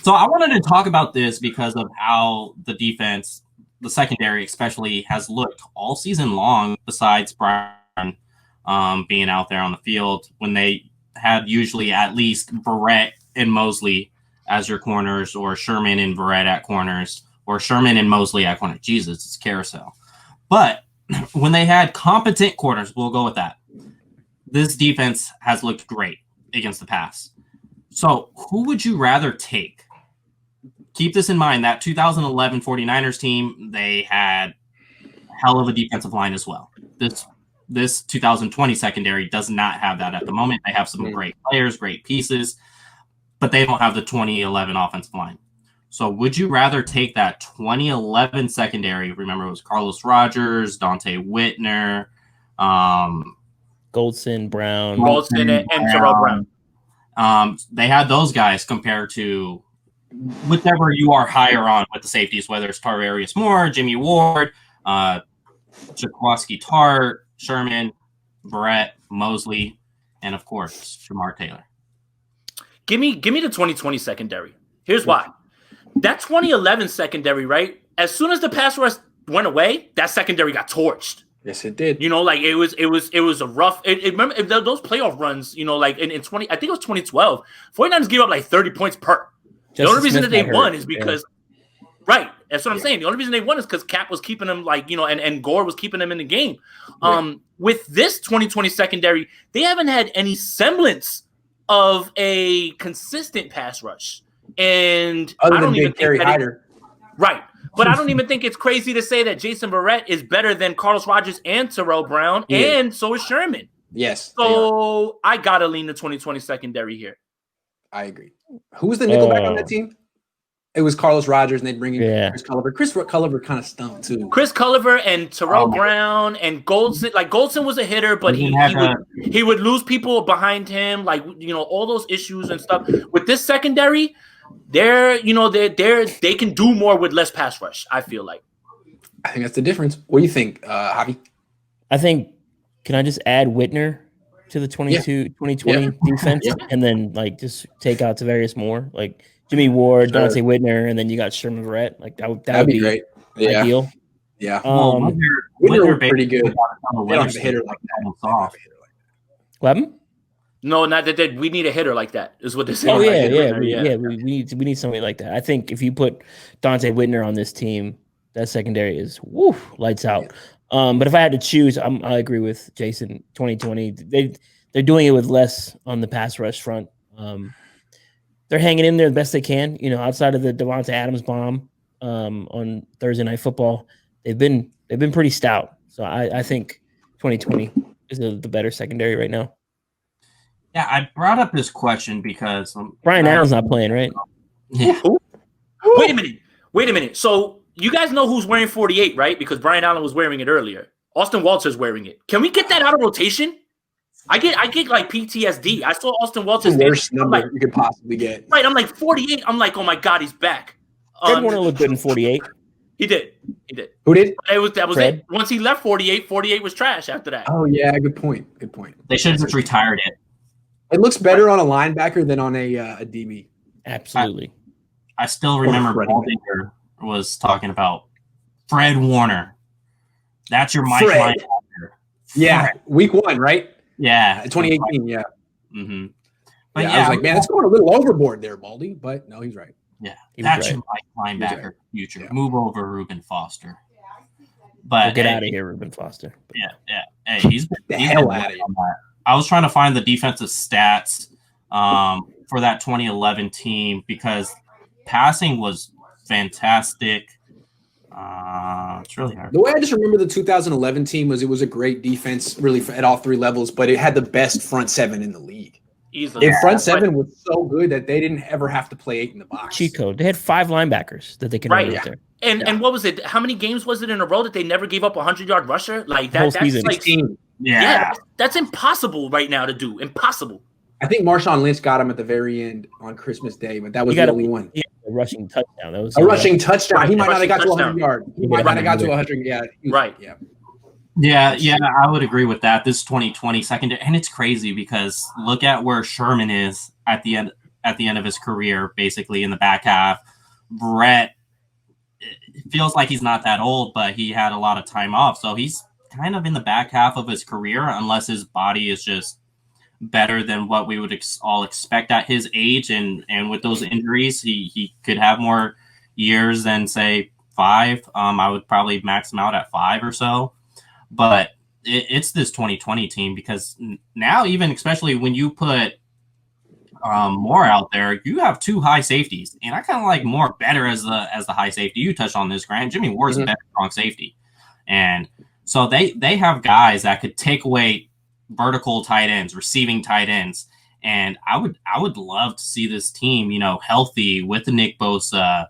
So I wanted to talk about this because of how the defense, the secondary especially, has looked all season long. Besides Brian being out there on the field, when they had usually at least Verrett and Mosley as your corners, or Sherman and Verrett at corners, or Sherman and Mosley at corners. Jesus, it's carousel. But when they had competent corners, we'll go with that. This defense has looked great against the pass. So who would you rather take? Keep this in mind, that 2011 49ers team, they had a hell of a defensive line as well. This 2020 secondary does not have that at the moment. They have some great players, great pieces, but they don't have the 2011 offensive line. So would you rather take that 2011 secondary? Remember, it was Carlos Rogers, Dante Whitner, Goldson, Brown. And Terrell Brown. They had those guys compared to whichever you are higher on with the safeties, whether it's Tarvarius Moore, Jimmy Ward, Jaquaski Tart, Sherman, Verrett, Mosley, and of course, Jamar Taylor. Give me the 2020 secondary. Here's why. That 2011 secondary, right? As soon as the pass rush went away, that secondary got torched. Yes, it did. You know, like it was a rough. Remember those playoff runs? You know, like in 20, I think it was 2012. 49ers gave up like 30 points per. The only reason that they won is because, right? That's what I'm saying. The only reason they won is because Cap was keeping them, like, you know, and Gore was keeping them in the game. With this 2020 secondary, they haven't had any semblance of a consistent pass rush, and other I don't than even Big Terry Hyder, right? But I don't even think it's crazy to say that Jason Verrett is better than Carlos Rogers and Terrell Brown, and so is Sherman. Yes. So I gotta lean the 2020 secondary here. I agree. Who was the nickelback on that team? It was Carlos Rogers, and they'd bring in Chris Culliver. Chris Culliver kind of stunk too. Chris Culliver and Terrell Brown and Goldson. Like Goldson was a hitter, but he would lose people behind him. Like, you know, all those issues and stuff. With this secondary, they can do more with less pass rush. I feel like. I think that's the difference. What do you think, Javi? I think. Can I just add Whitner to the 2020 defense, and then like just take out Tavarius Moore, like Jimmy Ward, Dante Whitner, and then you got Sherman Verrett. Like that would be great. Ideal. Yeah. Whitner pretty good. They don't have a hitter like that. What? No, not that. We need a hitter like that. Is what they're saying. Oh we need somebody like that. I think if you put Dante Whitner on this team, that secondary is lights out. But if I had to choose, I agree with Jason. 2020, they're doing it with less on the pass rush front. They're hanging in there the best they can. You know, outside of the Devontae Adams bomb on Thursday Night Football, they've been pretty stout. So I think 2020 is the better secondary right now. Yeah, I brought up this question because Brian Allen's not playing, right? Yeah. Wait a minute. So you guys know who's wearing 48, right? Because Brian Allen was wearing it earlier. Austin Walter's wearing it. Can we get that out of rotation? I get like PTSD. I saw Austin Walter's the worst number you could possibly get. Right, I'm like 48. I'm like, oh my God, he's back. Fred Warner looked good in 48. He did. Who did? That was Fred? it. Once he left 48 was trash after that. Oh yeah, good point. They should have just retired it. It looks better on a linebacker than on a DB. Absolutely. I still remember Baldinger was talking about Fred Warner. That's your Mike linebacker. Yeah, week 1, right? Yeah, 2018. Yeah. Mm-hmm. But I was like, man, it's going a little overboard there, Baldy. But no, he's right. Yeah, that's your Mike linebacker future. Yeah. Move over, Reuben Foster. But get out of here, Reuben Foster. Yeah. Hey, he's the hell out of here. I was trying to find the defensive stats for that 2011 team because passing was fantastic. It's really hard. The way I just remember the 2011 team was it was a great defense, really at all 3 levels, but it had the best front 7 in the league. Easily. And front 7 was so good that they didn't ever have to play 8 in the box. Cheat code. They had 5 linebackers that they could run out there. And what was it? How many games was it in a row that they never gave up a 100-yard rusher? Like that. That's season. like 16. Yeah, that's impossible right now to do. Impossible. I think Marshawn Lynch got him at the very end on Christmas Day, but that was the only one. Yeah, a rushing touchdown. That was a rushing touchdown. Right, he might not have got to 100 touchdown. yards. He might not have got to 100. Yeah. Right. Yeah. Yeah, I would agree with that. This 2020 secondary, and it's crazy because look at where Sherman is at the at the end of his career, basically in the back half. Brett, it feels like he's not that old, but he had a lot of time off. So he's kind of in the back half of his career, unless his body is just better than what we would all expect at his age. And with those injuries, he could have more years than, say, 5. I would probably max him out at 5 or so. But it's this 2020 team, because now, even especially when you put Moore out there, you have 2 high safeties, and I kind of like Moore better as the high safety. You touched on this, Grant. Jimmy Ward's a better strong safety, and so they have guys that could take away vertical tight ends, receiving tight ends, and I would love to see this team, healthy with Nick Bosa,